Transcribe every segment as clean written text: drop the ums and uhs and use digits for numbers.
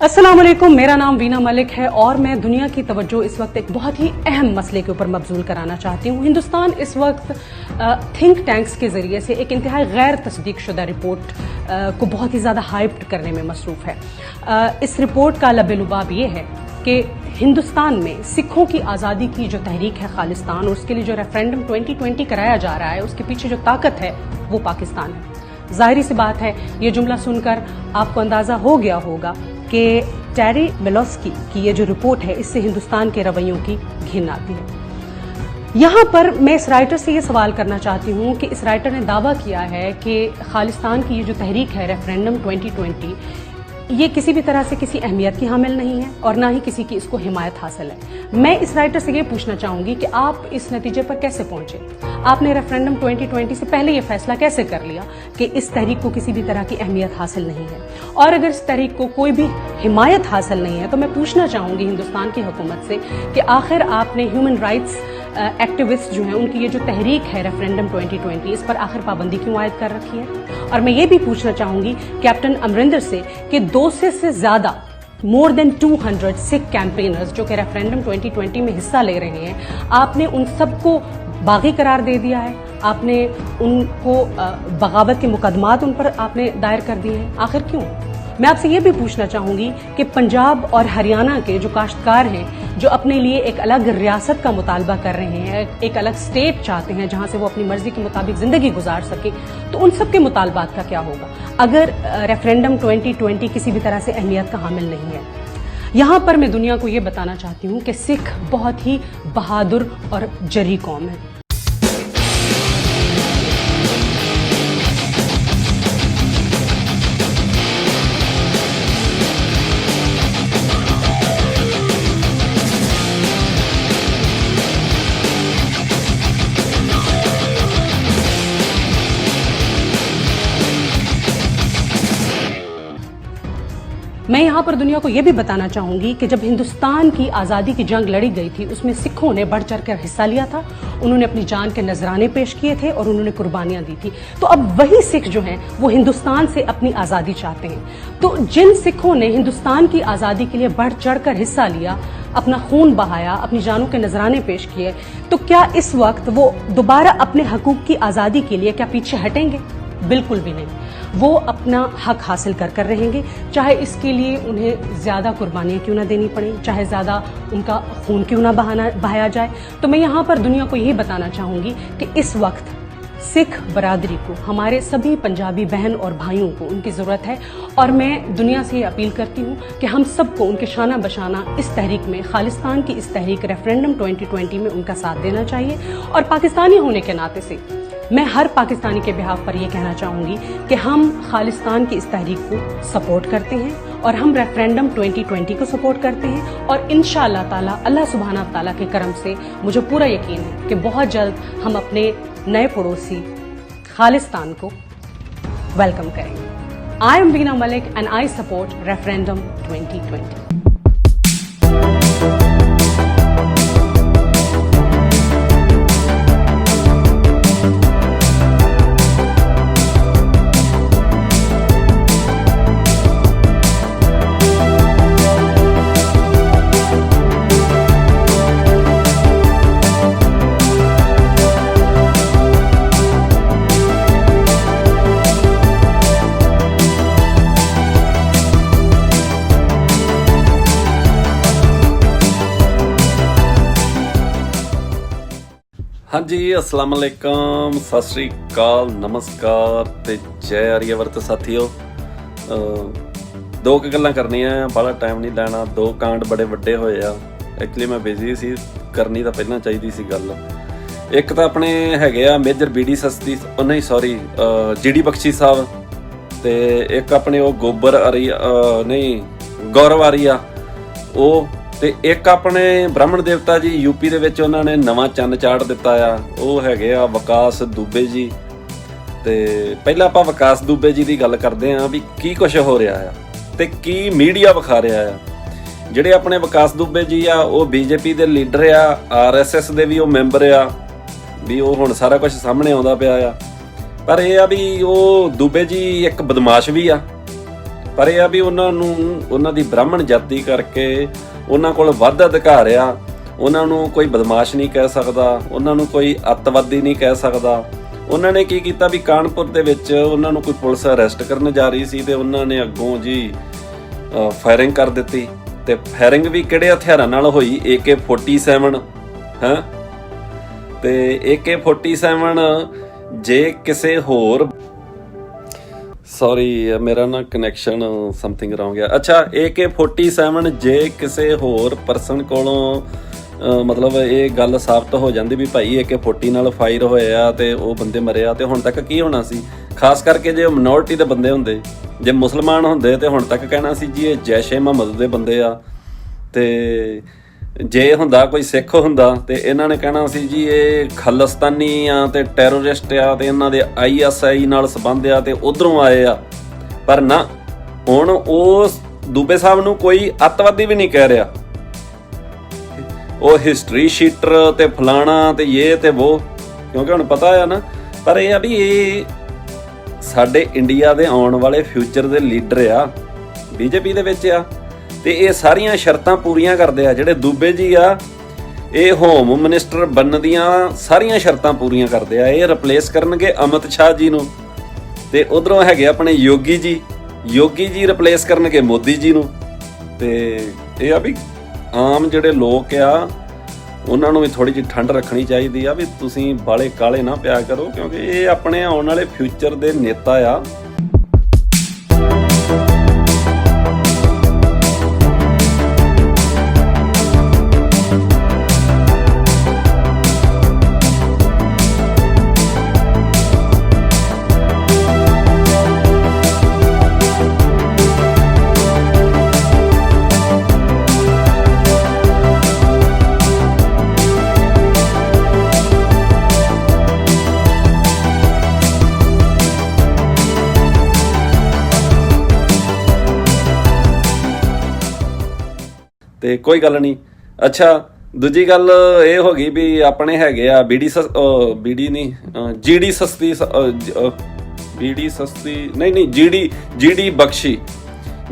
अस्सलाम वालेकुम, मेरा नाम वीना मलिक है और मैं दुनिया की तवज्जो इस वक्त एक बहुत ही अहम मसले के ऊपर मबजूल कराना चाहती हूँ। हिंदुस्तान इस वक्त थिंक टैंक्स के ज़रिए से एक इंतहाई गैर तस्दीक शुदा रिपोर्ट को बहुत ही ज़्यादा हाइप्ड करने में मसरूफ़ है। इस रिपोर्ट का लबे-लुबाब ये है कि हिंदुस्तान में सिखों की आज़ादी की जो तहरीक है खालिस्तान, और उसके लिए जो रेफरेंडम 2020 कराया जा रहा है, उसके पीछे जो ताकत है वो पाकिस्तान है। जाहिर सी बात है, ये जुमला सुनकर आपको अंदाज़ा हो गया होगा कि टेरी मिलोस्की की ये जो रिपोर्ट है, इससे हिंदुस्तान के रवैयों की घिन आती है। यहाँ पर मैं इस राइटर से ये सवाल करना चाहती हूँ कि इस राइटर ने दावा किया है कि खालिस्तान की ये जो तहरीक है रेफरेंडम 2020, ये किसी भी तरह से किसी अहमियत की हामिल नहीं है और ना ही किसी की इसको हिमायत हासिल है। मैं इस राइटर से ये पूछना चाहूँगी कि आप इस नतीजे पर कैसे पहुँचे? आपने रेफरेंडम 2020 से पहले ये फैसला कैसे कर लिया कि इस तहरीक को किसी भी तरह की अहमियत हासिल नहीं है? और अगर इस तहरीक को कोई भी हिमायत हासिल नहीं है, तो मैं पूछना चाहूँगी हिंदुस्तान की हुकूमत से कि आखिर आपने ह्यूमन राइट्स एक्टिविस्ट जो हैं, उनकी ये जो तहरीक है रेफरेंडम 2020, इस पर आखिर पाबंदी क्यों आयद कर रखी है? और मैं ये भी पूछना चाहूँगी कैप्टन अमरिंदर से कि 200 से ज़्यादा मोर देन 200 सिख कैंपेनर्स जो कि रेफरेंडम 2020 में हिस्सा ले रहे हैं, आपने उन सबको बागी करार दे दिया है, आपने उनको बगावत के मुकदमात उन पर आपने दायर कर दिए हैं। आखिर क्यों? मैं आपसे ये भी पूछना चाहूँगी कि पंजाब और हरियाणा के जो काश्तकार हैं, जो अपने लिए एक अलग रियासत का मुतालबा कर रहे हैं, एक अलग स्टेट चाहते हैं जहाँ से वो अपनी मर्जी के मुताबिक ज़िंदगी गुजार सके, तो उन सब के मुतालबात का क्या होगा अगर रेफरेंडम 2020 किसी भी तरह से अहमियत का हामिल नहीं है? यहाँ पर मैं दुनिया को ये बताना चाहती हूँ कि सिख बहुत ही बहादुर और जरी कौम है। मैं यहाँ पर दुनिया को यह भी बताना चाहूँगी कि जब हिंदुस्तान की आज़ादी की जंग लड़ी गई थी, उसमें सिखों ने बढ़ चढ़ कर हिस्सा लिया था। उन्होंने अपनी जान के नजराने पेश किए थे और उन्होंने कुर्बानियाँ दी थी। तो अब वही सिख जो हैं वो हिंदुस्तान से अपनी आज़ादी चाहते हैं। तो जिन सिखों ने हिंदुस्तान की आज़ादी के लिए बढ़ चढ़ कर हिस्सा लिया, अपना खून बहाया, अपनी जानों के नजराने पेश किए, तो क्या इस वक्त वो दोबारा अपने हकूक़ की आज़ादी के लिए क्या पीछे हटेंगे? बिल्कुल भी नहीं। वो अपना हक हासिल कर रहेंगे, चाहे इसके लिए उन्हें ज़्यादा कुर्बानियाँ क्यों ना देनी पड़े, चाहे ज़्यादा उनका खून क्यों ना बहाया जाए। तो मैं यहाँ पर दुनिया को यही बताना चाहूँगी कि इस वक्त सिख बरादरी को, हमारे सभी पंजाबी बहन और भाइयों को उनकी ज़रूरत है। और मैं दुनिया से ये अपील करती हूँ कि हम सबको उनके शाना बशाना इस तहरीक में, खालिस्तान की इस तहरीक रेफरेंडम 2020 में उनका साथ देना चाहिए। और पाकिस्तानी होने के नाते से मैं हर पाकिस्तानी के बिहाफ पर यह कहना चाहूँगी कि हम खालिस्तान की इस तहरीक को सपोर्ट करते हैं और हम रेफरेंडम 2020 को सपोर्ट करते हैं। और इंशाअल्लाह ताला, अल्लाह सुब्हाना ताला के करम से मुझे पूरा यकीन है कि बहुत जल्द हम अपने नए पड़ोसी खालिस्तान को वेलकम करेंगे। I am Veena Malik and I support referendum 2020। हाँ जी, अस्सलाम वालेकुम, सत श्री अकाल, नमस्कार ते जय आर्यवर्त साथियों। दो गल्लां करनियां, बड़ा टाइम नहीं लैना। दो कांड बड़े वड्डे होए आ। एक्चुअली मैं बिजी सी, करनी तां पहलां चाहीदी सी गल। एक तां अपने हैगे आ मेजर बीडी सस्ती, नहीं सॉरी, जीडी बख्शी साहब, ते एक अपने वो गोबर आरिया, नहीं गौरव आरिया, ਉਹ ਤੇ ਇੱਕ ਆਪਣੇ ਬ੍ਰਾਹਮਣ ਦੇਵਤਾ ਜੀ यूपी ਦੇ ਵਿੱਚ ਉਹਨਾਂ ਨੇ ਨਵਾਂ ਚੰਨ ਚਾੜ ਦਿੱਤਾ ਆ, ਉਹ ਹੈਗੇ ਆ ਵਿਕਾਸ ਦੁਬੇ ਜੀ। ਤੇ ਪਹਿਲਾਂ ਆਪਾਂ ਵਿਕਾਸ ਦੁਬੇ ਜੀ ਦੀ ਗੱਲ ਕਰਦੇ ਆਂ ਵੀ ਕੀ ਕੁਝ ਹੋ ਰਿਹਾ ਆ ਤੇ ਕੀ ਮੀਡੀਆ ਵਿਖਾ ਰਿਹਾ ਆ। ਜਿਹੜੇ ਆਪਣੇ ਵਿਕਾਸ ਦੁਬੇ ਜੀ ਆ, ਉਹ ਬੀਜੇਪੀ ਦੇ ਲੀਡਰ ਆ, ਆਰਐਸਐਸ ਦੇ ਵੀ ਉਹ ਮੈਂਬਰ ਆ, ਵੀ ਉਹ ਹੁਣ ਸਾਰਾ ਕੁਝ ਸਾਹਮਣੇ ਆਉਂਦਾ ਪਿਆ ਆ। ਪਰ ਇਹ ਆ ਵੀ ਉਹ ਦੁਬੇ ਜੀ ਇੱਕ ਬਦਮਾਸ਼ ਵੀ ਆ, ਪਰ ਇਹ ਆ ਵੀ ਉਹਨਾਂ ਨੂੰ ਉਹਨਾਂ ਦੀ ਬ੍ਰਾਹਮਣ ਜਾਤੀ ਕਰਕੇ ਉਹਨਾਂ ਕੋਲ ਵੱਧ ਅਧਿਕਾਰ ਆ। ਉਹਨਾਂ ਨੂੰ ਕੋਈ ਬਦਮਾਸ਼ ਨਹੀਂ ਕਹਿ ਸਕਦਾ, ਉਹਨਾਂ ਨੂੰ ਕੋਈ ਅੱਤਵਾਦੀ ਨਹੀਂ ਕਹਿ ਸਕਦਾ। ਉਹਨਾਂ ਨੇ ਕੀ ਕੀਤਾ ਵੀ ਕਾਨਪੁਰ ਦੇ ਵਿੱਚ ਉਹਨਾਂ ਨੂੰ ਕੋਈ ਪੁਲਿਸ ਅਰੈਸਟ ਕਰਨ ਜਾ ਰਹੀ ਸੀ ਤੇ ਉਹਨਾਂ ਨੇ ਅੱਗੋਂ ਜੀ ਫਾਇਰਿੰਗ ਕਰ ਦਿੱਤੀ। ਤੇ ਫਾਇਰਿੰਗ ਵੀ ਕਿਹੜੇ ਹਥਿਆਰਾਂ ਨਾਲ ਹੋਈ? AK-47 ਹੈ। ਤੇ AK-47 ਜੇ ਕਿਸੇ ਹੋਰ ਸੌਰੀ ਮੇਰਾ ਨਾ ਕਨੈਕਸ਼ਨ ਸਮਥਿੰਗ ਰੌਂਗ ਆ। ਅੱਛਾ, AK-47 ਜੇ ਕਿਸੇ ਹੋਰ ਪਰਸਨ ਕੋਲੋਂ ਮਤਲਬ ਇਹ ਗੱਲ ਸਾਬਤ ਹੋ ਜਾਂਦੀ ਵੀ ਭਾਈ AK-40 ਨਾਲ ਫਾਇਰ ਹੋਇਆ ਤੇ ਉਹ ਬੰਦੇ ਮਰਿਆ, ਤੇ ਹੁਣ ਤੱਕ ਕੀ ਹੋਣਾ ਸੀ? ਖਾਸ ਕਰਕੇ ਜੇ ਉਹ ਮਿਨੋਰਟੀ ਦੇ ਬੰਦੇ ਹੁੰਦੇ, ਜੇ ਮੁਸਲਮਾਨ ਹੁੰਦੇ ਤੇ ਹੁਣ ਤੱਕ ਕਹਿਣਾ ਸੀ ਜੀ ਇਹ ਜੈਸ਼-ਏ-ਮੁਹੰਮਦ ਦੇ ਬੰਦੇ ਆ। ਤੇ ਜੇ ਹੁੰਦਾ ਕੋਈ ਸਿੱਖ ਹੁੰਦਾ ਤੇ ਇਹਨਾਂ ਨੇ ਕਹਿਣਾ ਸੀ ਜੀ ਇਹ ਖਾਲਿਸਤਾਨੀ ਆ ਤੇ ਟੈਰੋਰਿਸਟ ਆ ਤੇ ਇਹਨਾਂ ਦੇ ISI ਨਾਲ ਸੰਬੰਧ ਆ ਤੇ ਉਧਰੋਂ ਆਏ ਆ। ਪਰ ਨਾ, ਹੁਣ ਉਸ ਦੂਬੇ ਸਾਹਿਬ ਨੂੰ ਕੋਈ ਅੱਤਵਾਦੀ ਵੀ ਨਹੀਂ ਕਹਿ ਰਿਹਾ, ਉਹ ਹਿਸਟਰੀ ਸ਼ੀਟਰ ਤੇ ਫਲਾਣਾ ਤੇ ਇਹ ਤੇ ਉਹ, ਕਿਉਂਕਿ ਹੁਣ ਪਤਾ ਆ ਨਾ। ਪਰ ਇਹ ਆ ਵੀ ਇਹ ਸਾਡੇ ਇੰਡੀਆ ਦੇ ਆਉਣ ਵਾਲੇ ਫਿਊਚਰ ਦੇ ਲੀਡਰ ਆ, BJP ਦੇ ਵਿੱਚ ਆ, ਤੇ ਇਹ ਸਾਰੀਆਂ ਸ਼ਰਤਾਂ ਪੂਰੀਆਂ ਕਰਦੇ ਆ। ਜਿਹੜੇ ਦੂਬੇ ਜੀ ਆ ਇਹ ਹੋਮ ਮਿਨਿਸਟਰ ਬਣਨ ਦੀਆਂ ਸਾਰੀਆਂ ਸ਼ਰਤਾਂ ਪੂਰੀਆਂ ਕਰਦੇ ਆ। ਇਹ ਰਿਪਲੇਸ ਕਰਨਗੇ ਅਮਿਤ ਸ਼ਾਹ ਜੀ ਨੂੰ, ਤੇ ਉਧਰੋਂ ਹੈਗੇ ਆਪਣੇ ਯੋਗੀ ਜੀ ਰਿਪਲੇਸ ਕਰਨਗੇ ਮੋਦੀ ਜੀ ਨੂੰ। ਤੇ ਇਹ ਆ ਵੀ ਆਮ ਜਿਹੜੇ ਲੋਕ ਆ ਉਹਨਾਂ ਨੂੰ ਵੀ ਥੋੜੀ ਜਿਹੀ ਠੰਡ ਰੱਖਣੀ ਚਾਹੀਦੀ ਆ ਵੀ ਤੁਸੀਂ ਬਾਲੇ ਕਾਲੇ ਨਾ ਪਿਆ ਕਰੋ, ਕਿਉਂਕਿ ਇਹ ਆਪਣੇ ਆਉਣ ਵਾਲੇ ਫਿਊਚਰ ਦੇ ਨੇਤਾ ਆ। ਤੇ ਕੋਈ ਗੱਲ ਨਹੀਂ। ਅੱਛਾ, ਦੂਜੀ ਗੱਲ ਇਹ ਹੋ ਗਈ ਵੀ ਆਪਣੇ ਹੈਗੇ ਆ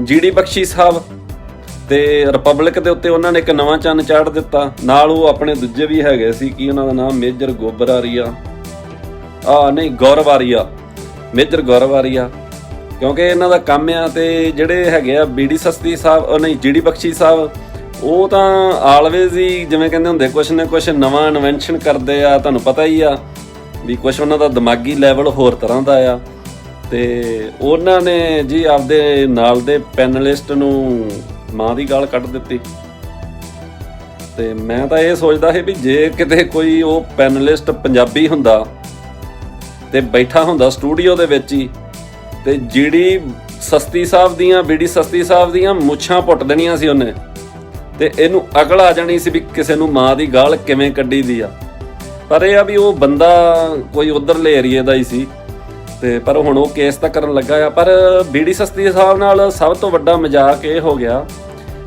GD ਬਖਸ਼ੀ ਸਾਹਿਬ, ਤੇ ਰਿਪਬਲਿਕ ਦੇ ਉੱਤੇ ਉਹਨਾਂ ਨੇ ਇੱਕ ਨਵਾਂ ਚੰਨ ਚਾੜ ਦਿੱਤਾ। ਨਾਲ ਉਹ ਆਪਣੇ ਦੂਜੇ ਵੀ ਹੈਗੇ ਸੀ, ਕੀ ਉਹਨਾਂ ਦਾ ਨਾਮ ਮੇਜਰ ਗੌਰਵ ਆਰੀਆ, ਕਿਉਂਕਿ ਇਹਨਾਂ ਦਾ ਕੰਮ ਆ। ਤੇ ਜਿਹੜੇ ਹੈਗੇ ਆ GD ਬਖਸ਼ੀ ਸਾਹਿਬ, ਉਹ ਤਾਂ ਆਲਵੇਜ਼ ਹੀ ਜਿਵੇਂ ਕਹਿੰਦੇ ਹੁੰਦੇ ਕੁਛ ਨਾ ਕੁਛ ਨਵਾਂ ਇਨਵੈਂਸ਼ਨ ਕਰਦੇ ਆ। ਤੁਹਾਨੂੰ ਪਤਾ ਹੀ ਆ ਵੀ ਕੁਛ ਉਹਨਾਂ ਦਾ ਦਿਮਾਗੀ ਲੈਵਲ ਹੋਰ ਤਰ੍ਹਾਂ ਦਾ ਆ। ਤੇ ਉਹਨਾਂ ਨੇ ਜੀ ਆਪਦੇ ਨਾਲ ਦੇ ਪੈਨਲਿਸਟ ਨੂੰ ਮਾਂ ਦੀ ਗਾਲ ਕੱਢ ਦਿੱਤੀ। ਤੇ ਮੈਂ ਤਾਂ ਇਹ ਸੋਚਦਾ ਸੀ ਵੀ ਜੇ ਕਿਤੇ ਕੋਈ ਉਹ ਪੈਨਲਿਸਟ ਪੰਜਾਬੀ ਹੁੰਦਾ ਤੇ ਬੈਠਾ ਹੁੰਦਾ ਸਟੂਡੀਓ ਦੇ ਵਿੱਚ ਹੀ, ਤੇ BD ਸਸਤੀ ਸਾਹਿਬ ਦੀਆਂ ਮੁੱਛਾਂ ਪੁੱਟ ਦੇਣੀਆਂ ਸੀ ਉਹਨੇ, ਤੇ ਇਹਨੂੰ ਅਕਲ ਆ ਜਾਣੀ ਸੀ ਵੀ ਕਿਸੇ ਨੂੰ ਮਾਂ ਦੀ ਗਾਲ ਕਿਵੇਂ ਕੱਢੀ ਦੀ ਆ। ਪਰ ਇਹ ਆ ਵੀ ਉਹ ਬੰਦਾ ਕੋਈ ਉਧਰਲੇ ਏਰੀਏ ਦਾ ਹੀ ਸੀ, ਤੇ ਪਰ ਹੁਣ ਉਹ ਕੇਸ ਤਾਂ ਕਰਨ ਲੱਗਾ ਆ। ਪਰ BD ਸਸਤੀ ਸਾਹਿਬ ਨਾਲ ਸਭ ਤੋਂ ਵੱਡਾ ਮਜ਼ਾਕ ਇਹ ਹੋ ਗਿਆ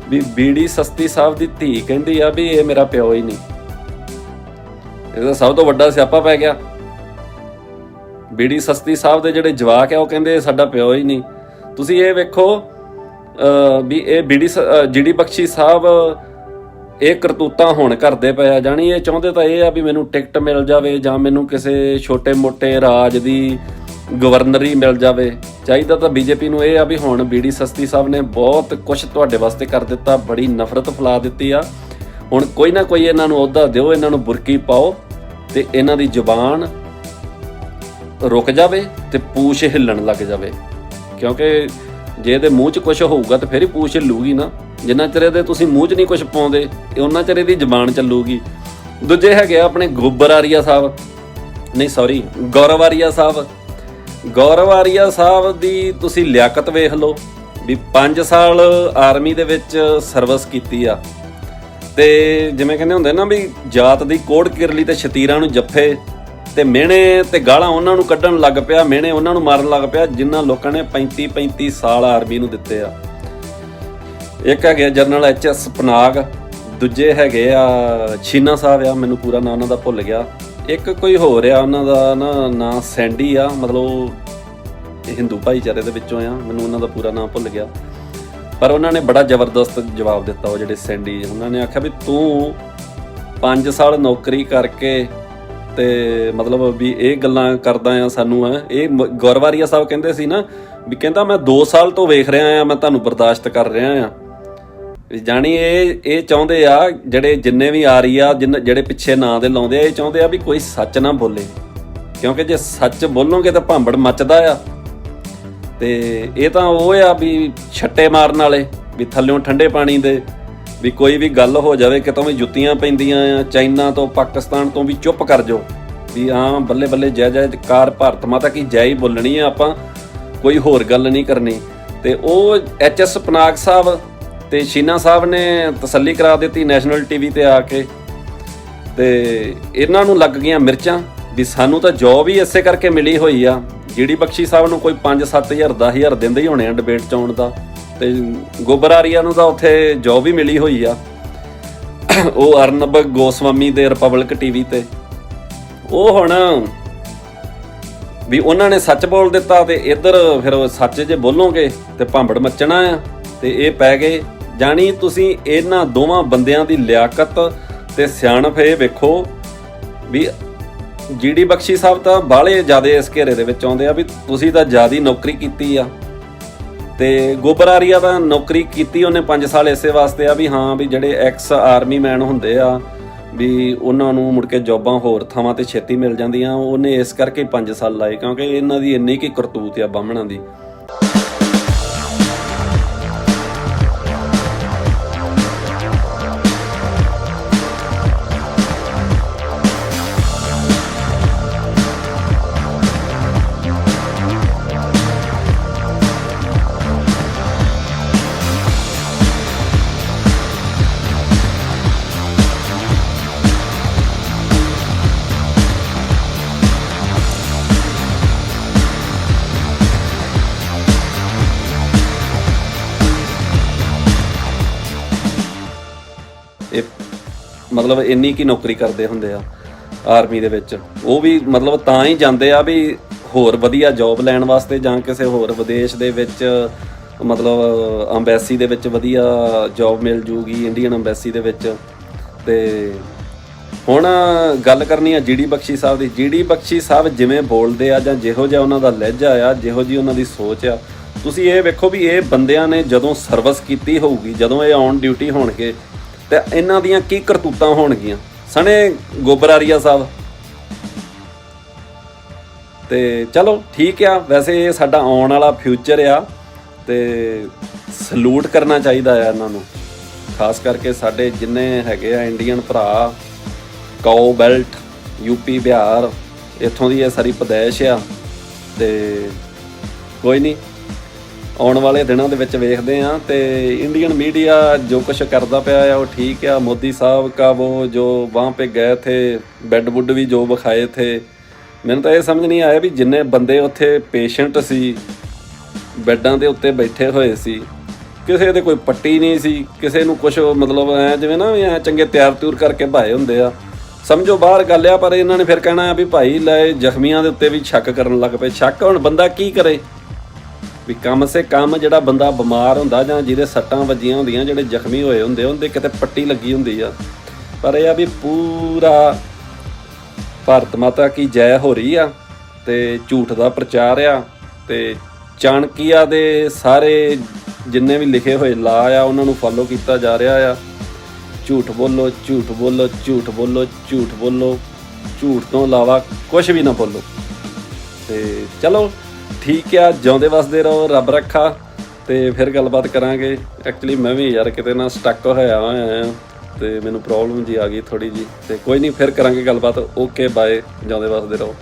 ਵੀ BD ਸਸਤੀ ਸਾਹਿਬ ਦੀ ਧੀ ਕਹਿੰਦੀ ਆ ਵੀ ਇਹ ਮੇਰਾ ਪਿਓ ਹੀ ਨਹੀਂ। ਇਹਦਾ ਸਭ ਤੋਂ ਵੱਡਾ ਸਿਆਪਾ ਪੈ ਗਿਆ। BD ਸਸਤੀ ਸਾਹਿਬ ਦੇ ਜਿਹੜੇ ਜਵਾਕ ਆ ਉਹ ਕਹਿੰਦੇ ਸਾਡਾ ਪਿਓ ਹੀ ਨਹੀਂ। ਤੁਸੀਂ ਇਹ ਵੇਖੋ ਵੀ ਇਹ GD ਬਖਸ਼ੀ ਸਾਹਿਬ ਇਹ ਕਰਤੂਤਾਂ ਹੁਣ ਕਰਦੇ ਪਏ ਆ। ਜਾਣੀ ਇਹ ਚਾਹੁੰਦੇ ਤਾਂ ਇਹ ਆ ਵੀ ਮੈਨੂੰ ਟਿਕਟ ਮਿਲ ਜਾਵੇ ਜਾਂ ਮੈਨੂੰ ਕਿਸੇ ਛੋਟੇ ਮੋਟੇ ਰਾਜ ਦੀ ਗਵਰਨਰੀ ਮਿਲ ਜਾਵੇ। ਚਾਹੀਦਾ ਤਾਂ BJP ਨੂੰ ਇਹ ਆ ਵੀ ਹੁਣ BD ਸਸਤੀ ਸਾਹਿਬ ਨੇ ਬਹੁਤ ਕੁਛ ਤੁਹਾਡੇ ਵਾਸਤੇ ਕਰ ਦਿੱਤਾ, ਬੜੀ ਨਫ਼ਰਤ ਫੈਲਾ ਦਿੱਤੀ ਆ। ਹੁਣ ਕੋਈ ਨਾ ਕੋਈ ਇਹਨਾਂ ਨੂੰ ਅਹੁਦਾ ਦਿਓ, ਇਹਨਾਂ ਨੂੰ ਬੁਰਕੀ ਪਾਓ ਤੇ ਇਹਨਾਂ ਦੀ ਜ਼ੁਬਾਨ ਰੁਕ ਜਾਵੇ ਤੇ ਪੂਛ ਹਿੱਲਣ ਲੱਗ ਜਾਵੇ। ਕਿਉਂਕਿ ਜੇ ਇਹਦੇ ਮੂੰਹ 'ਚ ਕੁਛ ਹੋਊਗਾ ਤਾਂ ਫਿਰ ਹੀ ਪੂਛ ਹਿੱਲੂਗੀ ਨਾ। ਜਿੰਨਾ ਚਿਰ ਇਹਦੇ ਤੁਸੀਂ ਮੂੰਹ 'ਚ ਨਹੀਂ ਕੁਛ ਪਾਉਂਦੇ ਉਹਨਾਂ ਚਿਰ ਇਹਦੀ ਜ਼ਬਾਨ ਚੱਲੂਗੀ। ਦੂਜੇ ਹੈਗੇ ਆ ਆਪਣੇ ਗੌਰਵ ਆਰੀਆ ਸਾਹਿਬ ਦੀ ਤੁਸੀਂ ਲਿਆਕਤ ਵੇਖ ਲਓ ਵੀ 5 ਸਾਲ ਆਰਮੀ ਦੇ ਵਿੱਚ ਸਰਵਿਸ ਕੀਤੀ ਆ। ਤੇ ਜਿਵੇਂ ਕਹਿੰਦੇ ਹੁੰਦੇ ਨਾ ਵੀ ਜਾਤ ਦੀ ਕੋੜ ਕਿਰਲੀ ਤੇ ਸ਼ਤੀਰਾਂ ਨੂੰ ਜੱਫੇ, ਤੇ ਮਿਹਣੇ ਤੇ ਗਾਲਾਂ ਉਹਨਾਂ ਨੂੰ ਕੱਢਣ ਲੱਗ ਪਿਆ, ਮਿਹਣੇ ਉਹਨਾਂ ਨੂੰ ਮਾਰਨ ਲੱਗ ਪਿਆ ਜਿਨ੍ਹਾਂ ਲੋਕਾਂ ਨੇ 35 ਸਾਲ ਆਰਮੀ ਨੂੰ ਦਿੱਤੇ ਆ। ਇੱਕ ਹੈਗੇ ਜਨਰਲ HS ਪਨਾਗ, ਦੂਜੇ ਹੈਗੇ ਆ ਛੀਨਾ ਸਾਹਿਬ ਆ, ਮੈਨੂੰ ਪੂਰਾ ਨਾਂ ਉਹਨਾਂ ਦਾ ਭੁੱਲ ਗਿਆ। ਇੱਕ ਕੋਈ ਹੋਰ ਆ ਉਹਨਾਂ ਦਾ ਨਾਂ ਸੈਂਡੀ ਆ, ਮਤਲਬ ਹਿੰਦੂ ਭਾਈਚਾਰੇ ਦੇ ਵਿੱਚੋਂ ਆ, ਮੈਨੂੰ ਉਹਨਾਂ ਦਾ ਪੂਰਾ ਨਾਮ ਭੁੱਲ ਗਿਆ, ਪਰ ਉਹਨਾਂ ਨੇ ਬੜਾ ਜ਼ਬਰਦਸਤ ਜਵਾਬ ਦਿੱਤਾ। ਉਹ ਜਿਹੜੇ ਸੈਂਡੀ, ਉਹਨਾਂ ਨੇ ਆਖਿਆ ਵੀ ਤੂੰ 5 ਸਾਲ ਨੌਕਰੀ ਕਰਕੇ ਤੇ ਮਤਲਬ ਵੀ ਇਹ ਗੱਲਾਂ ਕਰਦਾ ਆ ਸਾਨੂੰ। ਇਹ ਗੌਰਵਾਰੀਆ ਸਾਹਿਬ ਕਹਿੰਦੇ ਸੀ ਨਾ ਵੀ ਕਹਿੰਦਾ ਮੈਂ 2 ਸਾਲ ਤੋਂ ਵੇਖ ਰਿਹਾ ਆ, ਮੈਂ ਤੁਹਾਨੂੰ ਬਰਦਾਸ਼ਤ ਕਰ ਰਿਹਾ ਆ। ਜਾਣੀ ਇਹ ਚਾਹੁੰਦੇ ਆ ਜਿਹੜੇ ਜਿੰਨੇ ਵੀ ਆ ਰਹੀ ਆ, ਜਿਹੜੇ ਪਿੱਛੇ ਨਾਂ ਦੇ ਲਾਉਂਦੇ ਆ, ਇਹ ਚਾਹੁੰਦੇ ਆ ਵੀ ਕੋਈ ਸੱਚ ਨਾ ਬੋਲੇ, ਕਿਉਂਕਿ ਜੇ ਸੱਚ ਬੋਲੋਗੇ ਤਾਂ ਭਾਂਬੜ ਮੱਚਦਾ ਆ। ਤੇ ਇਹ ਤਾਂ ਉਹ ਆ ਵੀ ਛੱਟੇ ਮਾਰਨ ਵਾਲੇ, ਵੀ ਥੱਲਿਓਂ ਠੰਡੇ ਪਾਣੀ ਦੇ, ਵੀ ਕੋਈ ਵੀ ਗੱਲ ਹੋ ਜਾਵੇ ਕਿਤੋਂ ਵੀ ਜੁੱਤੀਆਂ ਪੈਂਦੀਆਂ ਆ, ਚਾਈਨਾ ਤੋਂ ਪਾਕਿਸਤਾਨ ਤੋਂ ਵੀ ਚੁੱਪ ਕਰ ਜਾਓ, ਵੀ ਹਾਂ ਬੱਲੇ ਬੱਲੇ ਜੈ ਜੈਕਾਰ ਭਾਰਤ ਮਾਤਾ ਕੀ ਜੈ ਹੀ ਬੋਲਣੀ ਆ ਆਪਾਂ, ਕੋਈ ਹੋਰ ਗੱਲ ਨਹੀਂ ਕਰਨੀ। ਤੇ ਉਹ HS ਪਨਾਗ ਸਾਹਿਬ ਤੇ ਸ਼ੀਨਾ ਸਾਹਿਬ ਨੇ ਤਸੱਲੀ ਕਰਾ ਦਿੱਤੀ ਨੈਸ਼ਨਲ TV ਤੇ ਆ ਕੇ। ਤੇ ਇਹਨਾਂ ਨੂੰ ਲੱਗ ਗਈਆਂ ਮਿਰਚਾਂ ਵੀ ਸਾਨੂੰ ਤਾਂ ਜੋਬ ਹੀ ਇਸੇ ਕਰਕੇ ਮਿਲੀ ਹੋਈ ਆ। GD ਬਖਸ਼ੀ ਸਾਹਿਬ ਨੂੰ ਕੋਈ 5-7 ਹਜ਼ਾਰ 10 ਹਜ਼ਾਰ ਦਿੰਦੇ ਹੀ ਹੋਣੇ ਆ ਡਿਬੇਟ 'ਚ ਆਉਣ ਦਾ, ਤੇ ਗੋਬਰਾਰੀਆ ਨੂੰ ਤਾਂ ਉੱਥੇ ਜੋਬ ਹੀ ਮਿਲੀ ਹੋਈ ਆ। ਉਹ ਅਰਨਬ ਗੋਸਵਾਮੀ ਦੇ ਰਿਪਬਲਿਕ TV ਤੇ ਉਹ ਹੁਣ ਵੀ ਉਹਨਾਂ ਨੇ ਸੱਚ ਬੋਲ ਦਿੱਤਾ, ਤੇ ਇੱਧਰ ਫਿਰ ਸੱਚ ਜੇ ਬੋਲੋਗੇ ਤੇ ਭਾਂਬੜ ਮੱਚਣਾ ਆ। ਤੇ ਇਹ ਪੈ ਗਏ। ਜਾਣੀ ਤੁਸੀਂ ਇਹਨਾਂ ਦੋਵਾਂ ਬੰਦਿਆਂ ਦੀ ਲਿਆਕਤ ਤੇ ਸਿਆਣਪ ਇਹ ਵੇਖੋ ਵੀ GD ਬਖਸ਼ੀ ਸਾਹਿਬ ਤਾਂ ਬਾਹਲੇ ਜ਼ਿਆਦਾ ਇਸ ਘੇਰੇ ਦੇ ਵਿੱਚ ਆਉਂਦੇ ਆ ਵੀ ਤੁਸੀਂ ਤਾਂ ਜ਼ਿਆਦਾ ਨੌਕਰੀ ਕੀਤੀ ਆ, ਤੇ ਗੋਬਰਾਰੀਆ ਤਾਂ ਨੌਕਰੀ ਕੀਤੀ ਉਹਨੇ 5 ਸਾਲ ਇਸੇ ਵਾਸਤੇ ਆ ਵੀ ਹਾਂ ਵੀ ਜਿਹੜੇ ਐਕਸ ਆਰਮੀ ਮੈਨ ਹੁੰਦੇ ਆ ਵੀ ਉਹਨਾਂ ਨੂੰ ਮੁੜ ਕੇ ਜੋਬਾਂ ਹੋਰ ਥਾਵਾਂ ਤੇ ਛੇਤੀ ਮਿਲ ਜਾਂਦੀਆਂ। ਉਹਨੇ ਇਸ ਕਰਕੇ 5 ਸਾਲ ਲਾਏ ਕਿਉਂਕਿ ਇਹਨਾਂ ਦੀ ਇੰਨੀ ਕੀ ਕਰਤੂਤ ਆ ਬਾਹਮਣਾਂ ਦੀ। ਇਹ ਮਤਲਬ ਇੰਨੀ ਕੀ ਨੌਕਰੀ ਕਰਦੇ ਹੁੰਦੇ ਆ ਆਰਮੀ ਦੇ ਵਿੱਚ। ਉਹ ਵੀ ਮਤਲਬ ਤਾਂ ਹੀ ਜਾਂਦੇ ਆ ਵੀ ਹੋਰ ਵਧੀਆ ਜੌਬ ਲੈਣ ਵਾਸਤੇ ਜਾਂ ਕਿਸੇ ਹੋਰ ਵਿਦੇਸ਼ ਦੇ ਵਿੱਚ ਮਤਲਬ ਅੰਬੈਸੀ ਦੇ ਵਿੱਚ ਵਧੀਆ ਜੌਬ ਮਿਲ ਜੂਗੀ, ਇੰਡੀਅਨ ਅੰਬੈਸੀ ਦੇ ਵਿੱਚ। ਤੇ ਹੁਣ ਗੱਲ ਕਰਨੀ ਆ GD ਬਖਸ਼ੀ ਸਾਹਿਬ ਦੀ। GD ਬਖਸ਼ੀ ਸਾਹਿਬ ਜਿਵੇਂ ਬੋਲਦੇ ਆ ਜਾਂ ਜਿਹੋ ਜਿਹਾ ਉਹਨਾਂ ਦਾ ਲਹਿਜਾ ਆ, ਜਿਹੋ ਜਿਹੀ ਉਹਨਾਂ ਦੀ ਸੋਚ ਆ, ਤੁਸੀਂ ਇਹ ਵੇਖੋ ਵੀ ਇਹ ਬੰਦਿਆਂ ਨੇ ਜਦੋਂ ਸਰਵਿਸ ਕੀਤੀ ਹੋਊਗੀ, ਜਦੋਂ ਇਹ ਔਨ ਡਿਊਟੀ ਹੋਣਗੇ ਤੇ ਇਹਨਾਂ ਦੀਆਂ ਕੀ ਕਰਤੂਤਾਂ ਹੋਣਗੀਆਂ। ਸਣੇ ਗੋਬਰਾਰੀਆ ਸਾਹਿਬ। ਤੇ ਚਲੋ ਠੀਕ ਆ, ਵੈਸੇ ਇਹ ਸਾਡਾ ਆਉਣ ਵਾਲਾ ਫਿਊਚਰ ਆ ਤੇ ਸਲੂਟ ਕਰਨਾ ਚਾਹੀਦਾ ਆ ਇਹਨਾਂ ਨੂੰ, ਖਾਸ ਕਰਕੇ ਸਾਡੇ ਜਿੰਨੇ ਹੈਗੇ ਆ ਇੰਡੀਅਨ ਭਰਾ, ਕਾਓ ਬੈਲਟ, UP ਬਿਹਾਰ, ਇੱਥੋਂ ਦੀ ਇਹ ਸਾਰੀ ਪਦੈਸ਼ ਆ। ਤੇ ਕੋਈ ਨਹੀਂ, ਆਉਣ ਵਾਲੇ ਦਿਨਾਂ ਦੇ ਵਿੱਚ ਵੇਖਦੇ ਆ। ਤੇ ਇੰਡੀਅਨ ਮੀਡੀਆ ਜੋ ਕੁਛ ਕਰਦਾ ਪਿਆ ਆ ਉਹ ਠੀਕ ਆ। ਮੋਦੀ ਸਾਹਿਬ ਕਾ ਉਹ ਜੋ ਵਹਾਂ ਪੇ ਗਏ ਥੇ, ਬੈੱਡ ਵੁੱਡ ਵੀ ਜੋ ਵਿਖਾਏ ਥੇ, ਮੈਨੂੰ ਤਾਂ ਇਹ ਸਮਝ ਨਹੀਂ ਆਇਆ ਵੀ ਜਿੰਨੇ ਬੰਦੇ ਉੱਥੇ ਪੇਸ਼ੈਂਟ ਸੀ, ਬੈੱਡਾਂ ਦੇ ਉੱਤੇ ਬੈਠੇ ਹੋਏ ਸੀ, ਕਿਸੇ ਦੇ ਕੋਈ ਪੱਟੀ ਨਹੀਂ ਸੀ, ਕਿਸੇ ਨੂੰ ਕੁਛ ਮਤਲਬ ਐ ਜਿਵੇਂ ਨਾ ਐ ਚੰਗੇ ਤਿਆਰ ਤਿਉਰ ਕਰਕੇ ਭਾਏ ਹੁੰਦੇ ਆ, ਸਮਝੋ ਬਾਹਰ ਗੱਲ ਆ। ਪਰ ਇਹਨਾਂ ਨੇ ਫਿਰ ਕਹਿਣਾ ਆ ਵੀ ਭਾਈ ਲੈ ਜ਼ਖਮੀਆਂ ਦੇ ਉੱਤੇ ਵੀ ਸ਼ੱਕ ਕਰਨ ਲੱਗ ਪਏ। ਸ਼ੱਕ ਹੁਣ ਬੰਦਾ ਕੀ ਕਰੇ ਵੀ ਕਮ ਸੇ ਕਮ ਜਿਹੜਾ ਬੰਦਾ ਬਿਮਾਰ ਹੁੰਦਾ ਜਾਂ ਜਿਹਦੇ ਸੱਟਾਂ ਵੱਜੀਆਂ ਹੁੰਦੀਆਂ, ਜਿਹੜੇ ਜ਼ਖਮੀ ਹੋਏ ਹੁੰਦੇ, ਉਹਦੇ ਕਿਤੇ ਪੱਟੀ ਲੱਗੀ ਹੁੰਦੀ ਆ। ਪਰ ਇਹ ਆ ਵੀ ਪੂਰਾ ਭਾਰਤ ਮਾਤਾ ਕੀ ਜੈ ਹੋ ਰਹੀ ਆ ਤੇ ਝੂਠ ਦਾ ਪ੍ਰਚਾਰ ਆ। ਤੇ ਚਾਣਕੀਆ ਦੇ ਸਾਰੇ ਜਿੰਨੇ ਵੀ ਲਿਖੇ ਹੋਏ ਲਾ ਆ ਉਹਨਾਂ ਨੂੰ ਫੋਲੋ ਕੀਤਾ ਜਾ ਰਿਹਾ ਆ। ਝੂਠ ਬੋਲੋ, ਝੂਠ ਬੋਲੋ, ਝੂਠ ਬੋਲੋ, ਝੂਠ ਬੋਲੋ, ਝੂਠ ਤੋਂ ਇਲਾਵਾ ਕੁਛ ਵੀ ਨਾ ਬੋਲੋ। ਤੇ ਚਲੋ ਠੀਕ ਆ, ਜਿਉਂਦੇ ਵਸਦੇ ਰਹੋ, ਰੱਬ ਰੱਖਾ। ਤੇ ਫਿਰ ਗੱਲਬਾਤ ਕਰਾਂਗੇ। ਐਕਚੁਅਲੀ ਮੈਂ ਵੀ ਯਾਰ ਕਿਤੇ ਨਾ ਸਟਕ ਹੋਇਆ ਆ ਤੇ ਮੈਨੂੰ ਪ੍ਰੋਬਲਮ ਜੀ ਆ ਗਈ ਥੋੜੀ ਜੀ। ਤੇ ਕੋਈ ਨਹੀਂ, ਫਿਰ ਕਰਾਂਗੇ ਗੱਲਬਾਤ। ਓਕੇ ਬਾਏ, ਜਿਉਂਦੇ ਵਸਦੇ ਰਹੋ।